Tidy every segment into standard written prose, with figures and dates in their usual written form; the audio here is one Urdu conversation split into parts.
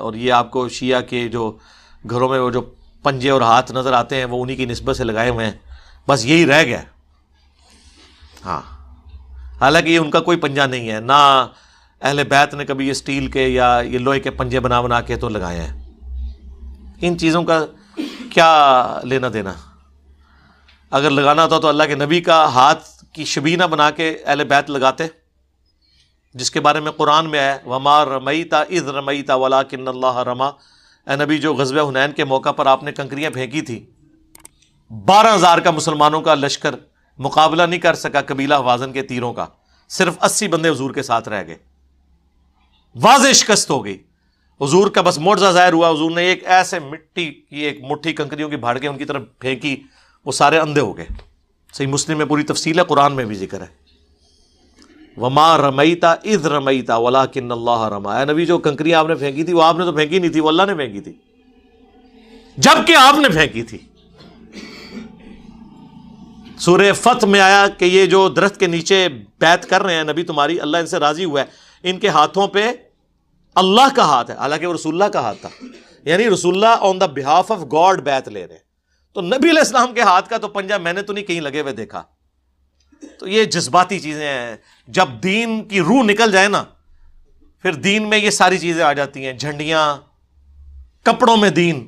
اور یہ آپ کو شیعہ کے جو گھروں میں وہ جو پنجے اور ہاتھ نظر آتے ہیں وہ انہی کی نسبت سے لگائے ہوئے ہیں، بس یہی رہ گیا. ہاں، حالانکہ یہ ان کا کوئی پنجہ نہیں ہے، نہ اہل بیت نے کبھی یہ اسٹیل کے یا یہ لوہے کے پنجے بنا بنا کے تو لگائے ہیں. ان چیزوں کا کیا لینا دینا؟ اگر لگانا ہوتا تو اللہ کے نبی کا ہاتھ کی شبینہ بنا کے اہل بیت لگاتے، جس کے بارے میں قرآن میں ہے وَمَا رَمَيْتَ إِذْ رَمَيْتَ وَلَكِنَّ اللَّهَ رَمَى. اے نبی، جو غزوہ حنین کے موقع پر آپ نے کنکریاں پھینکی تھی، 12,000 کا مسلمانوں کا لشکر مقابلہ نہیں کر سکا قبیلہ حوازن کے تیروں کا، صرف 80 بندے حضور کے ساتھ رہ گئے، واضح شکست ہو گئی. حضور کا بس معجزہ ظاہر ہوا، حضور نے ایک ایسے مٹی کی ایک مٹھی کنکریوں کی بھاڑ کے ان کی طرف پھینکی، وہ سارے اندھے ہو گئے. صحیح مسلم میں پوری تفصیل ہے، قرآن میں بھی ذکر ہے وَمَا رَمَيْتَ إِذْ رَمَيْتَ وَلَكِنَّ اللَّهَ رَمَى. اے نبی، جو کنکریاں آپ نے پھینکی تھی وہ آپ نے تو پھینکی نہیں تھی، وہ اللہ نے پھینکی تھی، جبکہ آپ نے پھینکی تھی. سورہ فتح میں آیا کہ یہ جو درخت کے نیچے بیعت کر رہے ہیں نبی تمہاری، اللہ ان سے راضی ہوا ہے، ان کے ہاتھوں پہ اللہ کا ہاتھ ہے، حالانکہ وہ رسول اللہ کا ہاتھ تھا. یعنی رسول اللہ آن دا بہاف آف گاڈ بیعت لے رہے ہیں. تو نبی علیہ السلام کے ہاتھ کا تو پنجہ میں نے تو نہیں کہیں لگے ہوئے دیکھا. تو یہ جذباتی چیزیں ہیں. جب دین کی روح نکل جائے نا، پھر دین میں یہ ساری چیزیں آ جاتی ہیں، جھنڈیاں، کپڑوں میں دین،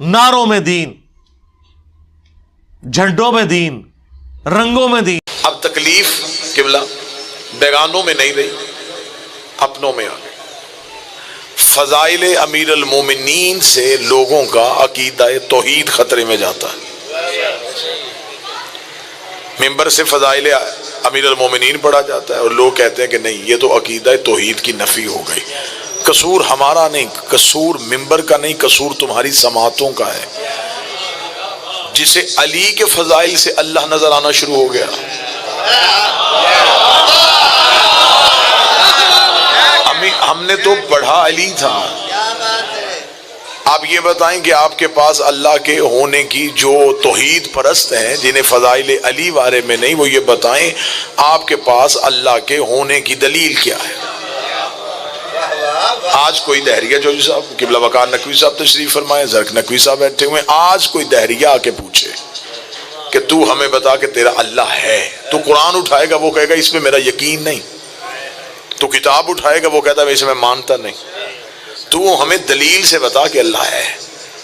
نعروں میں دین، جھنڈوں میں دین، رنگوں میں دین. اب تکلیف قبلہ بیگانوں میں نہیں رہی، اپنوں میں آ گئی. فضائل امیر المومنین سے لوگوں کا عقیدہ توحید خطرے میں جاتا ہے. ممبر سے فضائل امیر المومنین پڑھا جاتا ہے اور لوگ کہتے ہیں کہ نہیں، یہ تو عقیدہ توحید کی نفی ہو گئی. قصور ہمارا نہیں، قصور ممبر کا نہیں، قصور تمہاری سماعتوں کا ہے. جسے علی کے فضائل سے اللہ نظر آنا شروع ہو گیا، ہم نے تو پڑھا علی تھا. آپ یہ بتائیں کہ آپ کے پاس اللہ کے ہونے کی جو توحید پرست ہیں جنہیں فضائل علی بارے میں نہیں، وہ یہ بتائیں آپ کے پاس اللہ کے ہونے کی دلیل کیا ہے. آج کوئی دہریہ جوزی صاحب، قبلہ وقار نقوی صاحب تشریف فرمائے، زرق نقوی صاحب بیٹھے ہوئے، آج کوئی دہریہ آ کے پوچھے کہ تو ہمیں بتا کہ تیرا اللہ ہے، تو قرآن اٹھائے گا، وہ کہے گا اس میں میرا یقین نہیں. تو کتاب اٹھائے گا، وہ کہتا ہے اسے میں مانتا نہیں. تو ہمیں دلیل سے بتا کہ اللہ ہے.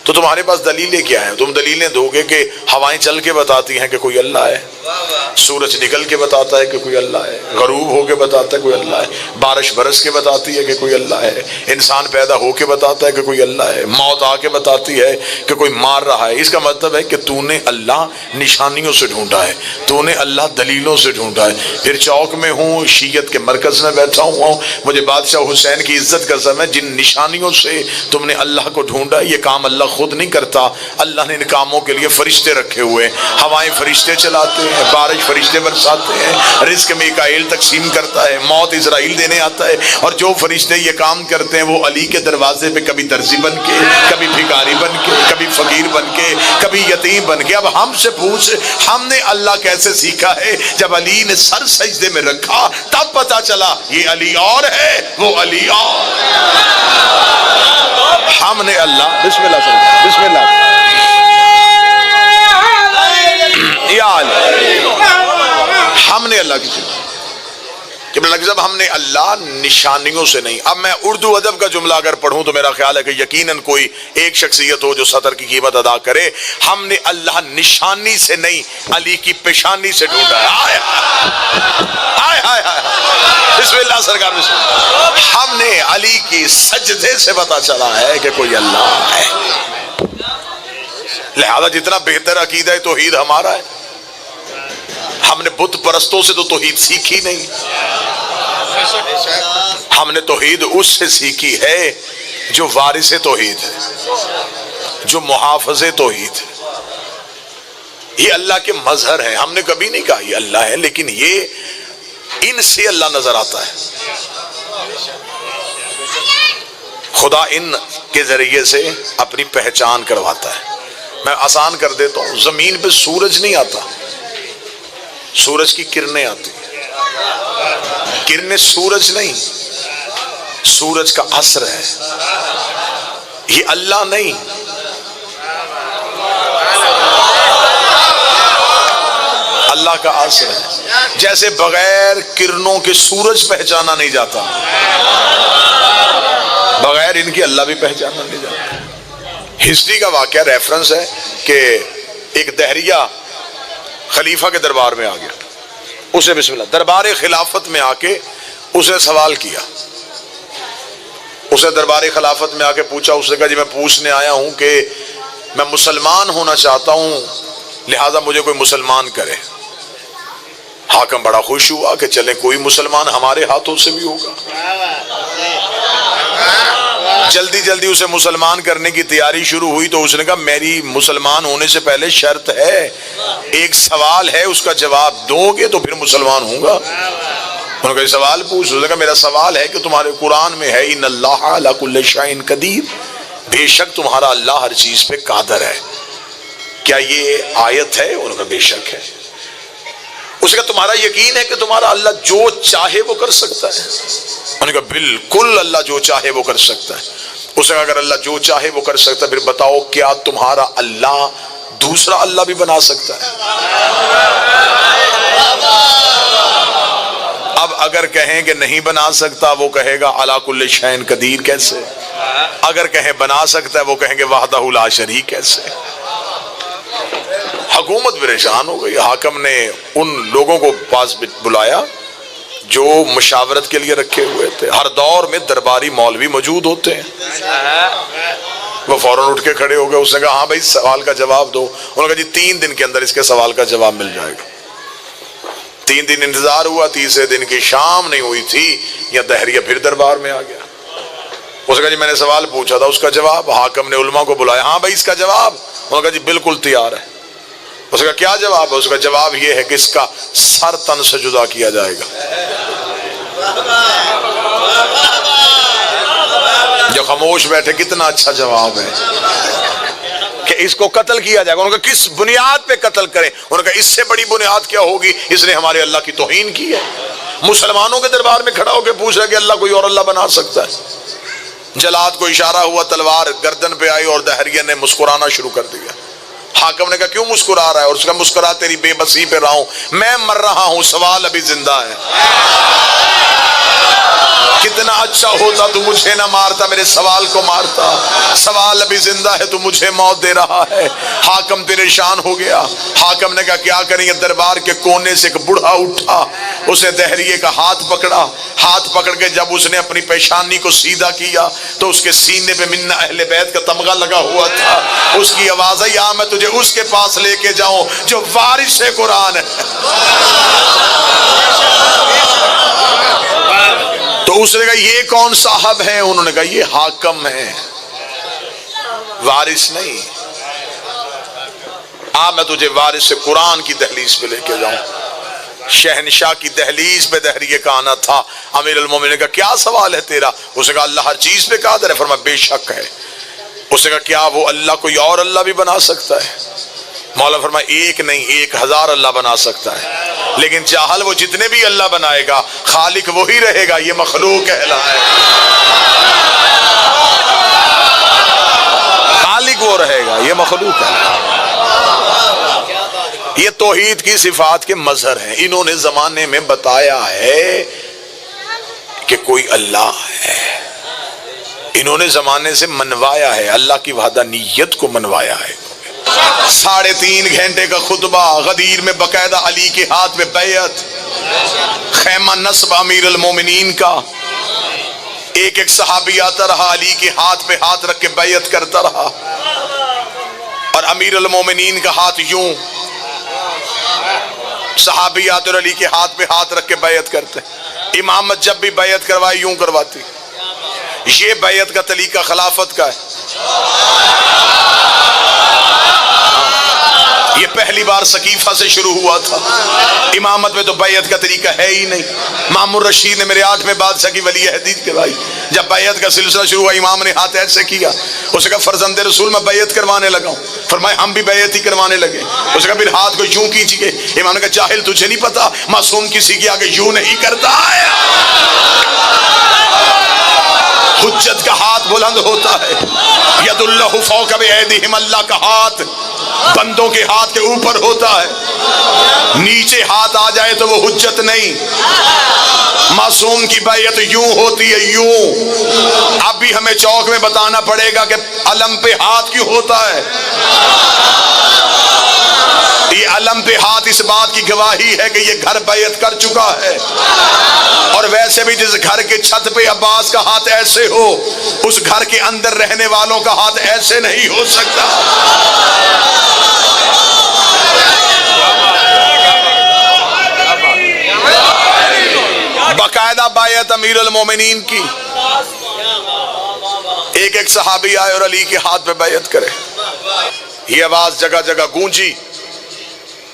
تو تمہارے پاس دلیلیں کیا ہیں؟ تم دلیلیں دو گے کہ ہوائیں چل کے بتاتی ہیں کہ کوئی اللہ ہے، سورج نکل کے بتاتا ہے کہ کوئی اللہ ہے، غروب ہو کے بتاتا ہے کوئی اللہ ہے، بارش برس کے بتاتی ہے کہ کوئی اللہ ہے، انسان پیدا ہو کے بتاتا ہے کہ کوئی اللہ ہے، موت آ کے بتاتی ہے کہ کوئی مار رہا ہے. اس کا مطلب ہے کہ تو نے اللہ نشانیوں سے ڈھونڈا ہے، تو نے اللہ دلیلوں سے ڈھونڈا ہے. پھر چوک میں ہوں، شیعت کے مرکز میں بیٹھا ہوا ہوں، مجھے بادشاہ حسین کی عزت کا سمجھ، جن نشانیوں سے تم نے اللہ کو ڈھونڈا، یہ کام اللہ خود نہیں کرتا. اللہ نے ان کاموں کے لیے فرشتے رکھے ہوئے، ہوائیں فرشتے چلاتے ہیں، بارش فرشتے برساتے ہیں، رزق میکائیل تقسیم کرتا ہے، موت اسرائیل دینے آتا ہے. اور جو فرشتے یہ کام کرتے ہیں وہ علی کے دروازے پہ کبھی درزی بن کے، کبھی بھکاری بن کے، کبھی فقیر بن کے، کبھی یتیم بن کے. اب ہم سے پوچھ، ہم نے اللہ کیسے سیکھا ہے؟ جب علی نے سر سجدے میں رکھا تب پتا چلا یہ علی اور ہے، وہ علی اور. ہم نے اللہ، بسم اللہ صلی بسم اللہ یا علی، ہم نے اللہ کی کہ جب ہم نے اللہ نشانیوں سے نہیں. اب میں اردو ادب کا جملہ اگر پڑھوں تو میرا خیال ہے کہ یقیناً کوئی ایک شخصیت ہو جو سطر کی قیمت ادا کرے. ہم نے اللہ نشانی سے نہیں، علی کی پیشانی سے ڈھونڈا ہے. آئے آئے آئے آئے، بسم اللہ سرکار، بسم اللہ. ہم نے علی کی سجدے سے پتا چلا ہے کہ کوئی اللہ ہے. لہذا جتنا بہتر عقیدہ توحید ہمارا ہے، ہم نے بت پرستوں سے تو توحید سیکھی نہیں، ہم نے توحید اس سے سیکھی ہے جو وارث توحید ہے، جو محافظ توحید ہے. یہ اللہ کے مظہر ہیں. ہم نے کبھی نہیں کہا یہ اللہ ہے، لیکن یہ ان سے اللہ نظر آتا ہے. خدا ان کے ذریعے سے اپنی پہچان کرواتا ہے. میں آسان کر دیتا ہوں، زمین پہ سورج نہیں آتا، سورج کی کرنیں آتی. کرنیں سورج نہیں، سورج کا عصر ہے، یہ اللہ نہیں، اللہ کا عصر ہے۔ جیسے بغیر کرنوں کے سورج پہچانا نہیں جاتا، بغیر ان کی اللہ بھی پہچانا نہیں جاتا۔ ہسٹری کا واقعہ ریفرنس ہے کہ ایک دہریہ خلیفہ کے دربار میں آ گیا، اسے بسم اللہ دربار خلافت میں آ کے اسے سوال کیا، اسے دربار خلافت میں آ کے پوچھا، اس نے کہا جی میں پوچھنے آیا ہوں کہ میں مسلمان ہونا چاہتا ہوں، لہٰذا مجھے کوئی مسلمان کرے۔ حاکم بڑا خوش ہوا کہ چلے کوئی مسلمان ہمارے ہاتھوں سے بھی ہوگا۔ جلدی جلدی اسے مسلمان کرنے کی تیاری شروع ہوئی تو اس نے کہا میری مسلمان ہونے سے پہلے شرط ہے، ایک سوال ہے، اس کا جواب دو گے تو پھر مسلمان ہوں گا۔ انہوں نے کہا سوال پوچھ۔ اس نے کہا میرا سوال ہے کہ تمہارے قرآن میں ہے ان اللہ علی کل شیء قدیر، بے شک تمہارا اللہ ہر چیز پہ قادر ہے، کیا یہ آیت ہے؟ انہوں نے کہا بے شک ہے۔ اس نے کہا تمہارا یقین ہے کہ تمہارا اللہ جو چاہے وہ کر سکتا ہے؟ انہوں نے کہا بالکل اللہ جو چاہے وہ کر سکتا ہے۔ اس نے کہا اگر اللہ جو چاہے وہ کر سکتا ہے پھر بتاؤ کیا تمہارا اللہ دوسرا اللہ بھی بنا سکتا ہے؟ اب اگر کہیں کہ نہیں بنا سکتا وہ کہے گا علی کل شیء قدیر کیسے؟ اگر کہیں بنا سکتا ہے وہ کہیں گے وحدہ لا شریک کیسے؟ حکومت پریشان ہو گئی۔ حاکم نے ان لوگوں کو پاس بلایا جو مشاورت کے لیے رکھے ہوئے تھے۔ ہر دور میں درباری مولوی موجود ہوتے ہیں۔ وہ فوراً اٹھ کے کھڑے ہو گئے۔ اس نے کہا ہاں بھائی سوال کا جواب دو۔ انہوں نے کہا جی 3 دن کے اندر اس کے سوال کا جواب مل جائے گا۔ 3 دن انتظار ہوا، تیسرے دن کی شام نہیں ہوئی تھی یا دہریہ پھر دربار میں آ گیا۔ اس نے کہا جی میں نے سوال پوچھا تھا اس کا جواب۔ حاکم نے علماء کو بلایا، ہاں بھائی اس کا جواب؟ انہوں نے کہا جی بالکل تیار ہے۔ اس کا کیا جواب ہے؟ اس کا جواب یہ ہے کہ اس کا سر تن سے جدا کیا جائے گا۔ جو خاموش بیٹھے کتنا اچھا جواب ہے کہ اس کو قتل کیا جائے گا۔ انہوں نے کہا کس بنیاد پہ قتل کریں؟ انہوں نے کہا اس سے بڑی بنیاد کیا ہوگی، اس نے ہمارے اللہ کی توہین کی ہے۔ مسلمانوں کے دربار میں کھڑا ہو کے پوچھ رہا ہے کہ اللہ کوئی اور اللہ بنا سکتا ہے۔ جلاد کو اشارہ ہوا، تلوار گردن پہ آئی اور دہریہ نے مسکرانا شروع کر دیا۔ حاکم نے کہا کیوں مسکرا رہا ہے؟ اور اس کا مسکرا تیری بے بسی پہ رہا ہوں، میں مر رہا ہوں، سوال ابھی زندہ ہے۔ کتنا اچھا ہوتا تو مجھے نہ مارتا، میرے سوال کو مارتا، سوال ابھی زندہ ہے تو مجھے موت دے رہا ہے۔ حاکم پریشان ہو گیا۔ حاکم نے کہا کیا کریں؟ دربار کے کونے سے ایک بوڑھا اٹھا، اس نے دہریے کا ہاتھ پکڑا، ہاتھ پکڑ کے جب اس نے اپنی پیشانی کو سیدھا کیا تو اس کے سینے پہ منا اہل بیت کا تمغہ لگا ہوا تھا۔ اس کی آواز آئی آ میں تجھے اس کے پاس لے کے جاؤں جو وارث قرآن ہے۔ تو اس نے کہا یہ کون صاحب ہیں؟ انہوں نے کہا یہ حاکم ہیں، وارث نہیں۔ میں تجھے وارث قرآن کی دہلیز پہ لے کے جاؤں۔ شہنشاہ کی دہلیز پہ دہریے کا آنا تھا۔ امیر المومنین نے کہا کیا سوال ہے تیرا؟ اس نے کہا اللہ ہر چیز پہ قادر ہے۔ فرمایا بے شک ہے۔ اس نے کہا کیا وہ اللہ کوئی اور اللہ بھی بنا سکتا ہے؟ مولا فرمایا ایک نہیں 1000 اللہ بنا سکتا ہے، لیکن جاہل وہ جتنے بھی اللہ بنائے گا خالق وہی رہے گا، یہ مخلوق کہلائے گا۔ خالق وہ رہے گا، یہ مخلوق ہے۔ یہ توحید کی صفات کے مظہر ہیں۔ انہوں نے زمانے میں بتایا ہے کہ کوئی اللہ ہے، انہوں نے زمانے سے منوایا ہے، اللہ کی وحدانیت کو منوایا ہے۔ 3.5 گھنٹے کا خطبہ، غدیر میں باقاعدہ علی کے ہاتھ میں بیعت، خیمہ نصب امیر المومنین کا، ایک ایک صحابی آتا رہا علی کے ہاتھ پہ ہاتھ رکھ کے بیعت کرتا رہا، اور امیر المومنین کا ہاتھ یوں، صحابی آتے اور علی کے ہاتھ پہ ہاتھ رکھ کے بیعت کرتے۔ امامت جب بھی بیعت کروائے یوں کرواتی۔ یہ بیعت کا طریقہ خلافت کا ہے۔ یہ پہلی بار سقیفہ سے شروع ہوا تھا۔ امامت میں تو بیعت کا طریقہ ہے ہی نہیں۔ مامور رشید نے میرے 8ویں بادشاہ کی ولی عہد کے بھائی جب بیعت کا سلسلہ شروع ہوا، امام نے ہاتھ ایسے کیا، اس نے کہا فرزند رسول میں بیعت کروانے لگا ہوں۔ فرمایا ہم بھی بیعت ہی کروانے لگے۔ اس نے کہا پھر ہاتھ کو یوں کیجیے۔ امام نے کہا جاہل تجھے نہیں پتا معصوم کسی کے آگے یوں نہیں کرتا ہے۔ حجت کا ہاتھ بلند ہوتا ہے. ید اللہ فوق بایدیہم، اللہ کا ہاتھ بندوں کے ہاتھ کے اوپر ہوتا ہے. نیچے ہاتھ آ جائے تو وہ حجت نہیں. معصوم کی بیعت یوں ہوتی ہے، یوں. اب بھی ہمیں چوک میں بتانا پڑے گا کہ علم پہ ہاتھ کیوں ہوتا ہے. یہ علم پہ ہاتھ اس بات کی گواہی ہے کہ یہ گھر بیعت کر چکا ہے. اور ویسے بھی جس گھر کے چھت پہ عباس کا ہاتھ ایسے ہو، اس گھر کے اندر رہنے والوں کا ہاتھ ایسے نہیں ہو سکتا. باقاعدہ بیعت امیر المومنین کی. ایک ایک صحابی آئے اور علی کے ہاتھ پہ بیعت کرے. یہ آواز جگہ جگہ گونجی.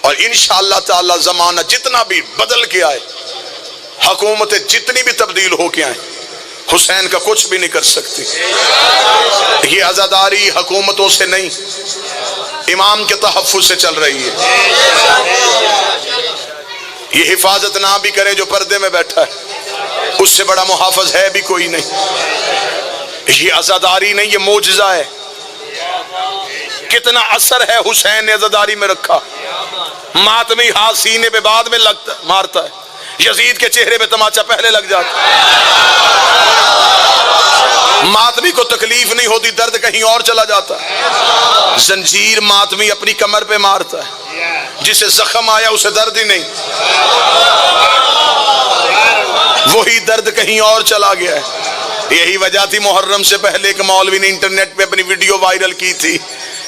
اور انشاءاللہ تعالی زمانہ جتنا بھی بدل کے آئے، حکومتیں جتنی بھی تبدیل ہو کے آئیں، حسین کا کچھ بھی نہیں کر سکتی. یہ عزاداری حکومتوں سے نہیں، امام کے تحفظ سے چل رہی ہے. یہ حفاظت نہ بھی کریں جو پردے میں بیٹھا ہے، اس سے بڑا محافظ ہے بھی کوئی نہیں. یہ عزاداری نہیں، یہ معجزہ ہے. کتنا اثر ہے حسین نے عزاداری میں رکھا. ماتمی ہاتھ سینے پہ بعد میں لگتا مارتا ہے، یزید کے چہرے پہ تماچا پہلے لگ جاتا. ماتمی کو تکلیف نہیں ہوتی، درد کہیں اور چلا جاتا. زنجیر ماتمی اپنی کمر پہ مارتا ہے، جسے زخم آیا اسے درد ہی نہیں، وہی درد کہیں اور چلا گیا ہے. یہی وجہ تھی محرم سے پہلے ایک مولوی نے انٹرنیٹ پہ اپنی ویڈیو وائرل کی تھی.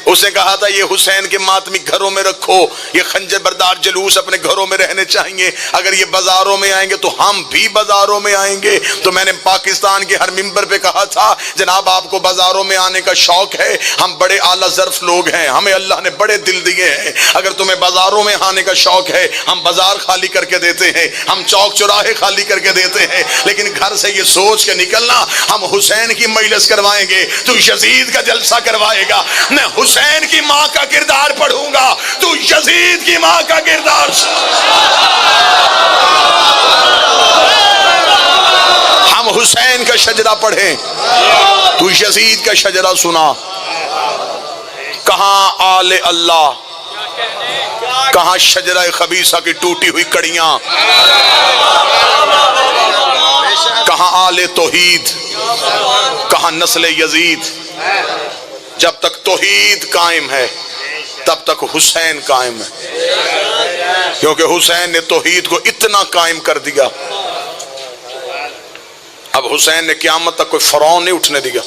اس نے کہا تھا یہ حسین کے ماتمی گھروں میں رکھو، یہ خنجر بردار جلوس اپنے گھروں میں رہنے چاہیے. اگر یہ بازاروں میں آئیں گے تو ہم بھی بازاروں میں آئیں گے. تو میں نے پاکستان کے ہر ممبر پہ کہا تھا جناب آپ کو بازاروں میں آنے کا شوق ہے، ہم بڑے اعلیٰ ظرف لوگ ہیں، ہمیں اللہ نے بڑے دل دیے ہیں. اگر تمہیں بازاروں میں آنے کا شوق ہے، ہم بازار خالی کر کے دیتے ہیں، ہم چوک چوراہے خالی کر کے دیتے ہیں. لیکن گھر سے یہ سوچ کے نکلنا ہم حسین کی مجلس کروائیں گے، تو یزید کا جلسہ کروائے گا. میں حسین کی ماں کا کردار پڑھوں گا، تو یزید کی ماں کا کردار. ہم حسین کا شجرہ پڑھیں، تو یزید کا شجرہ سنا. کہاں آل اللہ، کہاں شجرہ خبیثہ کی ٹوٹی ہوئی کڑیاں، کہاں آل توحید، کہاں نسل یزید. جب تک توحید قائم ہے تب تک حسین قائم ہے، کیونکہ حسین نے توحید کو اتنا قائم کر دیا. اب حسین نے قیامت تک کوئی فرعون نہیں اٹھنے دیا،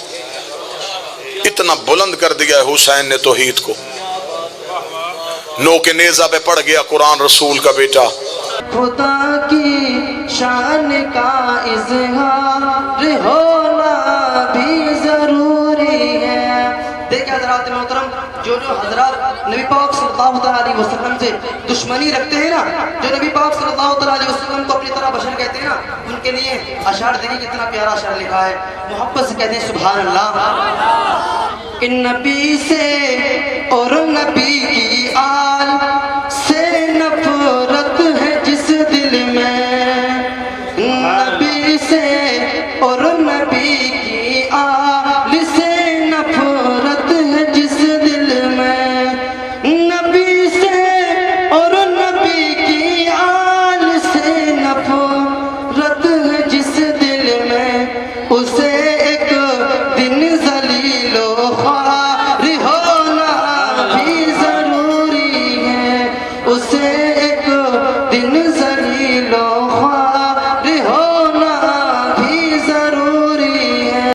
اتنا بلند کر دیا ہے حسین نے توحید کو. نو کے نیزہ پہ پڑ گیا قرآن رسول کا بیٹا. خدا کی شان کا اظہار ہونا بھی ضروری ہے. دیکھیں حضرات محترم، جو حضرات نبی پاک صلی اللہ علیہ وسلم سے دشمنی رکھتے ہیں نا، جو نبی پاک صلی اللہ علیہ وسلم کو اپنی طرح بشر کہتے ہیں نا، ان کے لیے اشعار دیکھیں کتنا پیارا اشعار لکھا ہے. محبت سے کہتے ہیں سبحان اللہ. ان نبی سے اور نبی کی آل سے نفرت ہے جس دل میں، نبی سے اور نبی کی آل سے نفرت ہے جس دل میں، نبی سے اور نبی کی آل سے نفرت ہے جس دل میں، اسے ایک دن ذلیل و خوار ہونا بھی ضروری ہے، اسے ایک دن